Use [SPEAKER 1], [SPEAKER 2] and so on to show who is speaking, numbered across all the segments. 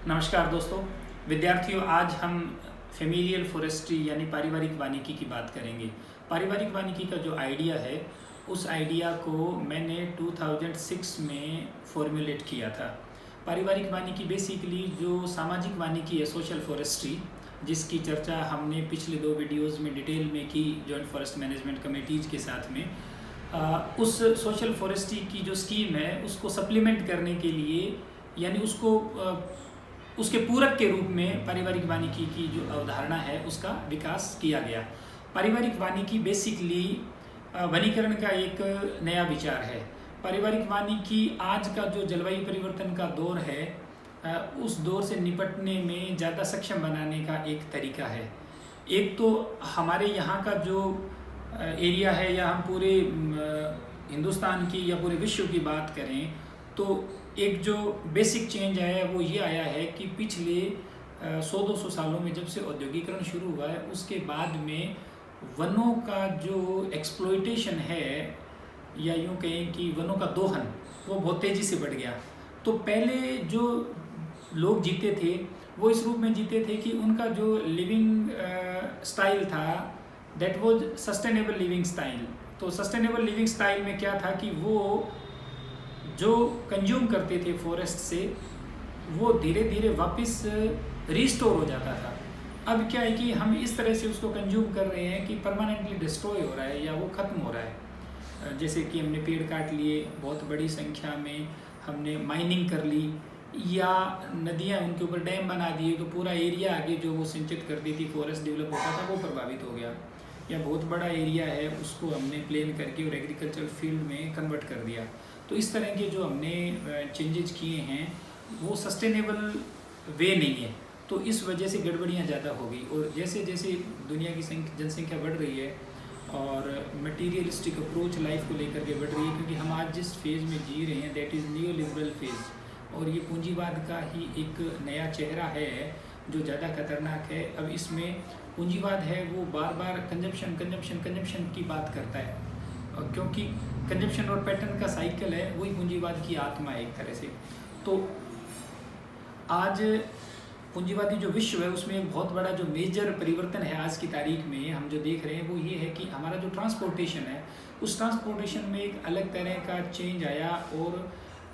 [SPEAKER 1] नमस्कार दोस्तों, विद्यार्थियों। आज हम फेमिलियल फॉरेस्ट्री यानी पारिवारिक वानिकी की बात करेंगे। पारिवारिक वानिकी का जो आइडिया है, उस आइडिया को मैंने 2006 में फॉर्मुलेट किया था। पारिवारिक वानिकी बेसिकली जो सामाजिक वानिकी है, सोशल फॉरेस्ट्री, जिसकी चर्चा हमने पिछले 2 वीडियोज़ में डिटेल में की जॉइंट फॉरेस्ट मैनेजमेंट कमेटीज़ के साथ में। उस सोशल फॉरेस्ट्री की जो स्कीम है, उसको सप्लीमेंट करने के लिए यानी उसके पूरक के रूप में पारिवारिक वानिकी की जो अवधारणा है उसका विकास किया गया। पारिवारिक वानिकी बेसिकली वनीकरण का एक नया विचार है। पारिवारिक वानिकी आज का जो जलवायु परिवर्तन का दौर है, उस दौर से निपटने में ज़्यादा सक्षम बनाने का एक तरीका है। एक तो हमारे यहाँ का जो एरिया है, या हम पूरे हिंदुस्तान की या पूरे विश्व की बात करें, तो एक जो बेसिक चेंज आया है वो ये आया है कि पिछले 100-200 सालों में जब से औद्योगिकरण शुरू हुआ है, उसके बाद में वनों का जो एक्सप्लॉयटेशन है, या यूँ कहें कि वनों का दोहन, वो बहुत तेज़ी से बढ़ गया। तो पहले जो लोग जीते थे वो इस रूप में जीते थे कि उनका जो लिविंग स्टाइल था, that was sustainable living style. तो सस्टेनेबल लिविंग स्टाइल में क्या था कि वो जो कंज्यूम करते थे फॉरेस्ट से, वो धीरे धीरे वापस रिस्टोर हो जाता था। अब क्या है कि हम इस तरह से उसको कंज्यूम कर रहे हैं कि परमानेंटली डिस्ट्रॉय हो रहा है या वो ख़त्म हो रहा है। जैसे कि हमने पेड़ काट लिए, बहुत बड़ी संख्या में हमने माइनिंग कर ली, या नदियाँ उनके ऊपर डैम बना दिए, तो पूरा एरिया आगे जो वो सिंचित करती थी, फॉरेस्ट डेवलप होता था, वो प्रभावित हो गया। या बहुत बड़ा एरिया है, उसको हमने प्लेन करके और एग्रीकल्चर फील्ड में कन्वर्ट कर दिया। तो इस तरह के जो हमने चेंजेस किए हैं वो सस्टेनेबल वे नहीं है, तो इस वजह से गड़बड़ियाँ ज़्यादा हो गई। और जैसे जैसे दुनिया की जनसंख्या बढ़ रही है और मटीरियलिस्टिक अप्रोच लाइफ को लेकर के बढ़ रही है, क्योंकि हम आज जिस फेज़ में जी रहे हैं that is new liberal phase, और ये पूंजीवाद का ही एक नया चेहरा है जो ज़्यादा खतरनाक है। अब इसमें पूंजीवाद है वो बार बार कंजप्शन की बात करता है, और क्योंकि कंजप्शन और पैटर्न का साइकिल है, वही पूंजीवाद की आत्मा है एक तरह से। तो आज पूंजीवादी जो विश्व है उसमें एक बहुत बड़ा जो मेजर परिवर्तन है आज की तारीख में हम जो देख रहे हैं वो ये है कि हमारा जो ट्रांसपोर्टेशन है, उस ट्रांसपोर्टेशन में एक अलग तरह का चेंज आया और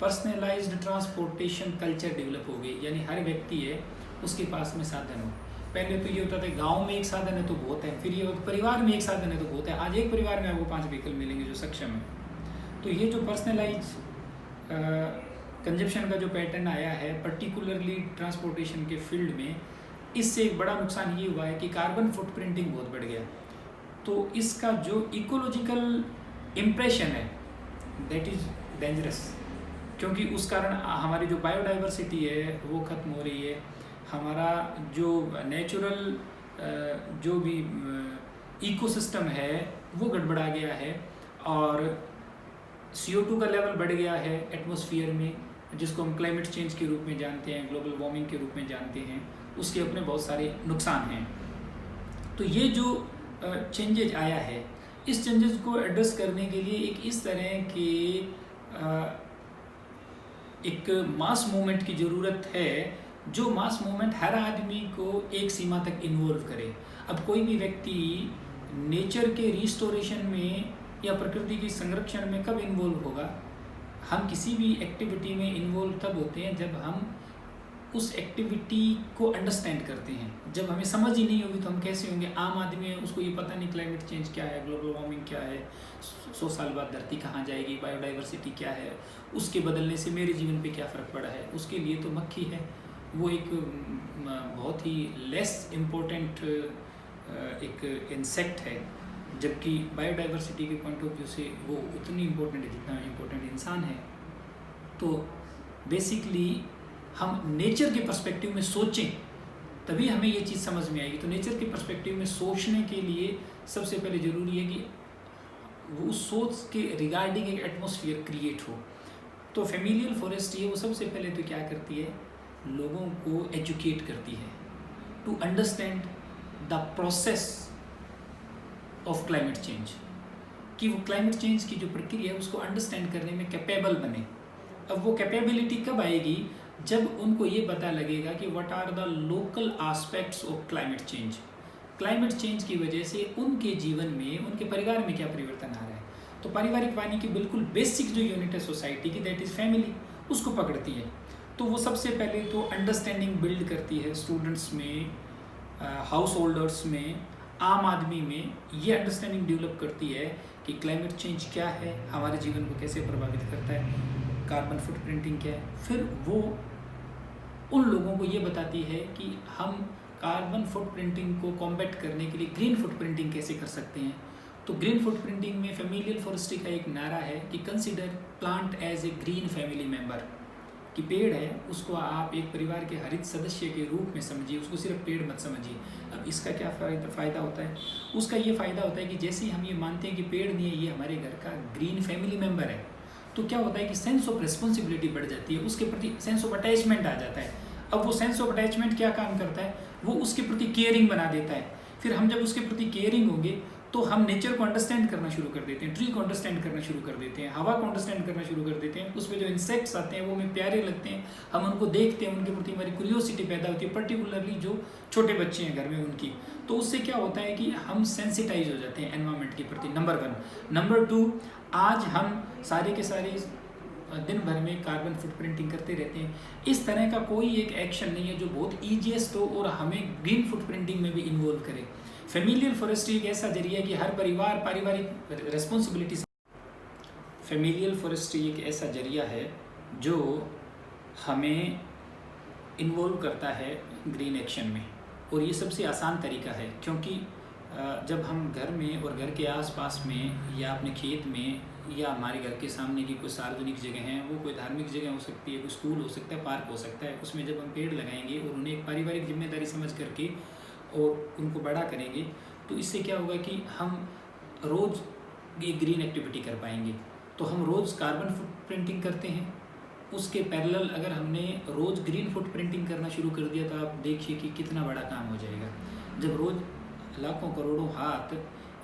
[SPEAKER 1] पर्सनलाइज्ड ट्रांसपोर्टेशन कल्चर डेवलप हो गई। यानी हर व्यक्ति है उसके पास में साधन हो। पहले तो ये होता था गांव में एक साधन है तो बहुत है, फिर ये परिवार में एक साधन है तो बहुत है। आज एक परिवार में आपको 5 व्हीकल मिलेंगे जो सक्षम है। तो ये जो पर्सनलाइज कंजप्शन का जो पैटर्न आया है पर्टिकुलरली ट्रांसपोर्टेशन के फील्ड में, इससे एक बड़ा नुकसान ये हुआ है कि कार्बन फुटप्रिंटिंग बहुत बढ़ गया। तो इसका जो इकोलॉजिकल इम्प्रेशन है दैट इज़ डेंजरस, क्योंकि उस कारण हमारी जो बायोडाइवर्सिटी है वो ख़त्म हो रही है। हमारा जो नेचुरल जो भी इकोसिस्टम है वो गड़बड़ा गया है, और CO2 का लेवल बढ़ गया है एटमॉस्फेयर में, जिसको हम क्लाइमेट चेंज के रूप में जानते हैं, ग्लोबल वार्मिंग के रूप में जानते हैं। उसके अपने बहुत सारे नुकसान हैं। तो ये जो चेंजेज आया है, इस चेंजेस को एड्रेस करने के लिए एक इस तरह के एक मास मूवमेंट की ज़रूरत है, जो मास मूवमेंट हर आदमी को एक सीमा तक इन्वॉल्व करे। अब कोई भी व्यक्ति नेचर के रिस्टोरेशन में या प्रकृति के संरक्षण में कब इन्वॉल्व होगा? हम किसी भी एक्टिविटी में इन्वॉल्व तब होते हैं जब हम उस एक्टिविटी को अंडरस्टैंड करते हैं। जब हमें समझ ही नहीं होगी तो हम कैसे होंगे? आम आदमी है, उसको ये पता नहीं क्लाइमेट चेंज क्या है, ग्लोबल वार्मिंग क्या है, 100 साल बाद धरती कहाँ जाएगी, बायोडाइवर्सिटी क्या है, उसके बदलने से मेरे जीवन पे क्या फ़र्क पड़ा है। उसके लिए तो मक्खी है, वो एक बहुत ही लेस इम्पोर्टेंट एक इंसेक्ट है, जबकि बायोडाइवर्सिटी के पॉइंट ऑफ व्यू से वो उतनी इम्पोर्टेंट है जितना इम्पोर्टेंट इंसान है। तो बेसिकली हम नेचर के पर्सपेक्टिव में सोचें तभी हमें ये चीज़ समझ में आएगी। तो नेचर के पर्सपेक्टिव में सोचने के लिए सबसे पहले ज़रूरी है कि वो उस सोच के रिगार्डिंग एक एटमॉस्फेयर क्रिएट हो। तो फेमिलियल फॉरेस्ट्री है वो सबसे पहले तो क्या करती है, लोगों को एजुकेट करती है to understand the process of climate change, कि वो क्लाइमेट चेंज की जो प्रक्रिया है उसको अंडरस्टैंड करने में कैपेबल बने। अब वो कैपेबिलिटी कब आएगी? जब उनको ये पता लगेगा कि what are the local aspects of climate change की वजह से उनके जीवन में, उनके परिवार में क्या परिवर्तन आ रहा है। तो पारिवारिक वानिकी बिल्कुल बेसिक जो यूनिट है सोसाइटी की, दैट इज़ फैमिली, उसको पकड़ती है। तो वो सबसे पहले तो अंडरस्टैंडिंग बिल्ड करती है स्टूडेंट्स में, हाउस होल्डर्स में, आम आदमी में। ये अंडरस्टैंडिंग डेवलप करती है कि क्लाइमेट चेंज क्या है, हमारे जीवन को कैसे प्रभावित करता है, कार्बन फुटप्रिंटिंग क्या है। फिर वो उन लोगों को ये बताती है कि हम कार्बन फुटप्रिंटिंग को कॉम्बैट करने के लिए ग्रीन फुटप्रिंटिंग कैसे कर सकते हैं। तो ग्रीन फुटप्रिंटिंग में फैमिलियल फॉरेस्ट्री का एक नारा है कि consider plant as a green family member, कि पेड़ है उसको आप एक परिवार के हरित सदस्य के रूप में समझिए, उसको सिर्फ पेड़ मत समझिए। अब इसका क्या फ़ायदा होता है? उसका ये फ़ायदा होता है कि जैसे ही हम ये मानते हैं कि पेड़ नहीं है, ये हमारे घर का ग्रीन फैमिली मेंबर है, तो क्या होता है कि सेंस ऑफ रिस्पॉन्सिबिलिटी बढ़ जाती है, उसके प्रति सेंस ऑफ अटैचमेंट आ जाता है। अब वो सेंस ऑफ अटैचमेंट क्या काम करता है, वो उसके प्रति केयरिंग बना देता है। फिर हम जब उसके प्रति केयरिंग होंगे तो हम नेचर को अंडरस्टैंड करना शुरू कर देते हैं, ट्री को अंडरस्टैंड करना शुरू कर देते हैं, हवा को अंडरस्टैंड करना शुरू कर देते हैं। उसमें जो इंसेक्ट्स आते हैं वो हमें प्यारे लगते हैं, हम उनको देखते हैं, उनके प्रति हमारी क्यूरियोसिटी पैदा होती है, पर्टिकुलरली जो छोटे बच्चे हैं घर में उनकी। तो उससे क्या होता है कि हम सेंसिटाइज हो जाते हैं एनवायरनमेंट के प्रति, नंबर 1। नंबर 2, आज हम सारे के सारे दिन भर में कार्बन फुटप्रिंटिंग करते रहते हैं। इस तरह का कोई एक एक्शन नहीं है जो बहुत ईजीएस्ट हो और हमें ग्रीन फुटप्रिंटिंग में भी इन्वॉल्व करे। फैमिलियल फॉरेस्ट्री एक ऐसा जरिया है कि हर परिवार पारिवारिक रिस्पॉन्सिबिलिटी। फैमिलियल फॉरेस्ट्री एक ऐसा जरिया है जो हमें इन्वॉल्व करता है ग्रीन एक्शन में, और ये सबसे आसान तरीका है, क्योंकि जब हम घर में और घर के आसपास में या अपने खेत में या हमारे घर के सामने की कोई सार्वजनिक जगह है, वो कोई धार्मिक जगह हो सकती है, कोई स्कूल हो सकता है, पार्क हो सकता है, उसमें जब हम पेड़ लगाएंगे और उन्हें एक पारिवारिक जिम्मेदारी समझ करके और उनको बड़ा करेंगे, तो इससे क्या होगा कि हम रोज़ ये ग्रीन एक्टिविटी कर पाएंगे। तो हम रोज़ कार्बन फुटप्रिंटिंग करते हैं, उसके पैरेलल अगर हमने रोज़ ग्रीन फुटप्रिंटिंग करना शुरू कर दिया तो आप देखिए कि कितना बड़ा काम हो जाएगा। जब रोज़ लाखों करोड़ों हाथ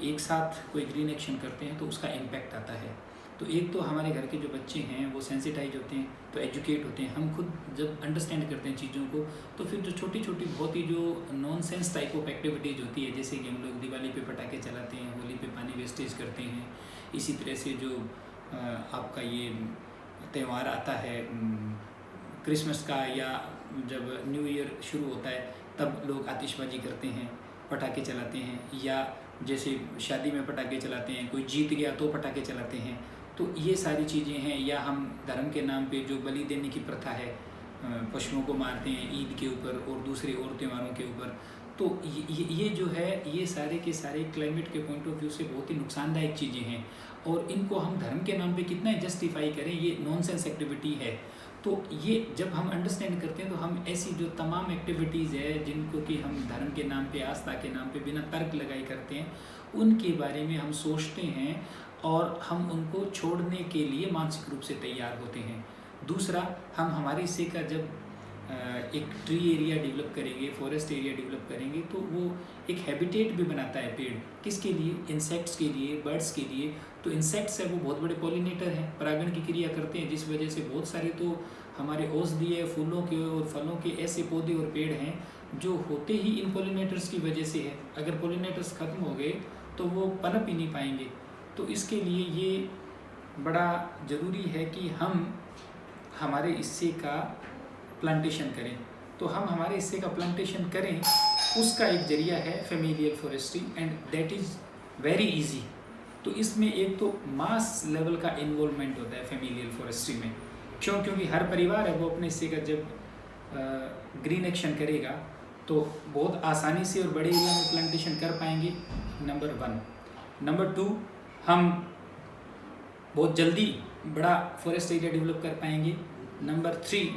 [SPEAKER 1] एक साथ कोई ग्रीन एक्शन करते हैं तो उसका इम्पैक्ट आता है। तो एक तो हमारे घर के जो बच्चे हैं वो सेंसिटाइज होते हैं, तो एजुकेट होते हैं, हम खुद जब अंडरस्टैंड करते हैं चीज़ों को, तो फिर जो छोटी छोटी बहुत ही जो नॉनसेंस टाइप ऑफ एक्टिविटीज़ होती है, जैसे कि हम लोग दिवाली पे पटाखे चलाते हैं, होली पे पानी वेस्टेज करते हैं, इसी तरह से जो आपका ये त्यौहार आता है क्रिसमस का, या जब न्यू ईयर शुरू होता है तब लोग आतिशबाजी करते हैं, पटाखे चलाते हैं, या जैसे शादी में पटाखे चलाते हैं, कोई जीत गया तो पटाखे चलाते हैं। तो ये सारी चीज़ें हैं। या हम धर्म के नाम पे जो बलि देने की प्रथा है, पशुओं को मारते हैं ईद के ऊपर और दूसरे और त्योहारों के ऊपर। तो ये जो है, ये सारे के सारे क्लाइमेट के पॉइंट ऑफ व्यू से बहुत ही नुकसानदायक चीज़ें हैं, और इनको हम धर्म के नाम पे कितना जस्टिफाई करें, ये नॉनसेंस एक्टिविटी है। तो ये जब हम अंडरस्टैंड करते हैं तो हम ऐसी जो तमाम एक्टिविटीज़ है जिनको कि हम धर्म के नाम पे, आस्था के नाम पे बिना तर्क लगाई करते हैं, उनके बारे में हम सोचते हैं और हम उनको छोड़ने के लिए मानसिक रूप से तैयार होते हैं। दूसरा, हम हमारे हिस्से का जब एक ट्री एरिया डेवलप करेंगे, फॉरेस्ट एरिया डेवलप करेंगे, तो वो एक हैबिटेट भी बनाता है पेड़, किसके लिए? इंसेक्ट्स के लिए, बर्ड्स के लिए। तो इंसेक्ट्स है वो बहुत बड़े पॉलिनेटर हैं, परागण की क्रिया करते हैं, जिस वजह से बहुत सारे तो हमारे औषधीय फूलों के और फलों के ऐसे पौधे और पेड़ हैं जो होते ही इन पॉलिनेटर्स की वजह से है। अगर पॉलिनेटर्स खत्म हो गए तो वो पनप ही नहीं पाएंगे। तो इसके लिए ये बड़ा ज़रूरी है कि हम हमारे हिस्से का प्लांटेशन करें। तो हम हमारे हिस्से का प्लांटेशन करें, उसका एक जरिया है familial forestry, and that is very easy. तो इसमें एक तो मास लेवल का इन्वॉल्वमेंट होता है फैमिलियल फॉरेस्ट्री में। क्यों? क्योंकि हर परिवार है वो अपने हिस्से का जब ग्रीन एक्शन करेगा तो बहुत आसानी से और बड़े एरिया में प्लांटेशन कर पाएंगे, नंबर 1। नंबर 2, हम बहुत जल्दी बड़ा फॉरेस्ट एरिया डेवलप कर पाएंगे। नंबर 3,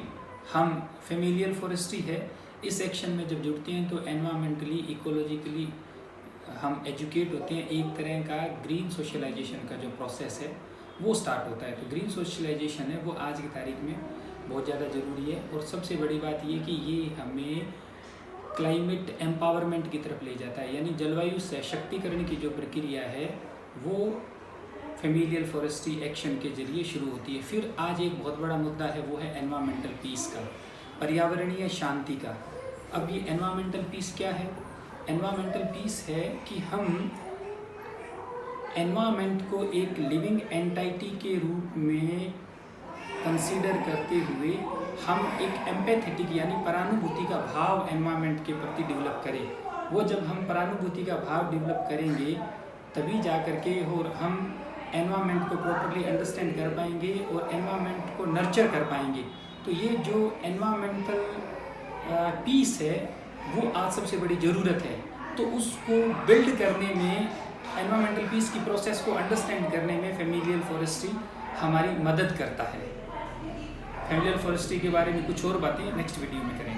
[SPEAKER 1] हम फैमिलियल फॉरेस्ट्री है, इस एक्शन में जब जुड़ते हैं तो एनवायरमेंटली, इकोलॉजिकली हम एजुकेट होते हैं। एक तरह का ग्रीन सोशलाइजेशन का जो प्रोसेस है वो स्टार्ट होता है। तो ग्रीन सोशलाइजेशन है वो आज की तारीख में बहुत ज़्यादा ज़रूरी है। और सबसे बड़ी बात ये कि ये हमें क्लाइमेट एम्पावरमेंट की तरफ ले जाता है, यानी जलवायु सशक्तिकरण की जो प्रक्रिया है वो फेमिलियल फॉरेस्ट्री एक्शन के जरिए शुरू होती है। फिर आज एक बहुत बड़ा मुद्दा है, वो है एनवायरमेंटल पीस का, पर्यावरणीय शांति का। अब ये एनवायरमेंटल पीस क्या है? एनवायरमेंटल पीस है कि हम एनवायरमेंट को एक लिविंग एंटाइटी के रूप में कंसीडर करते हुए हम एक एम्पैथेटिक यानी परानुभूति का भाव एनवायरमेंट के प्रति डेवलप करें। वो जब हम परानुभूति का भाव डेवलप करेंगे तभी जा कर के और हम एनवायरमेंट को प्रॉपरली अंडरस्टैंड कर पाएंगे और एनवायरमेंट को नर्चर कर पाएंगे। तो ये जो एनवायरमेंटल पीस है वो आज सबसे बड़ी ज़रूरत है। तो उसको बिल्ड करने में, एनवायरमेंटल पीस की प्रोसेस को अंडरस्टैंड करने में फेमिलियल फॉरेस्ट्री हमारी मदद करता है। फेमिलियल फॉरेस्ट्री के बारे में कुछ और बातें नेक्स्ट वीडियो में करेंगे।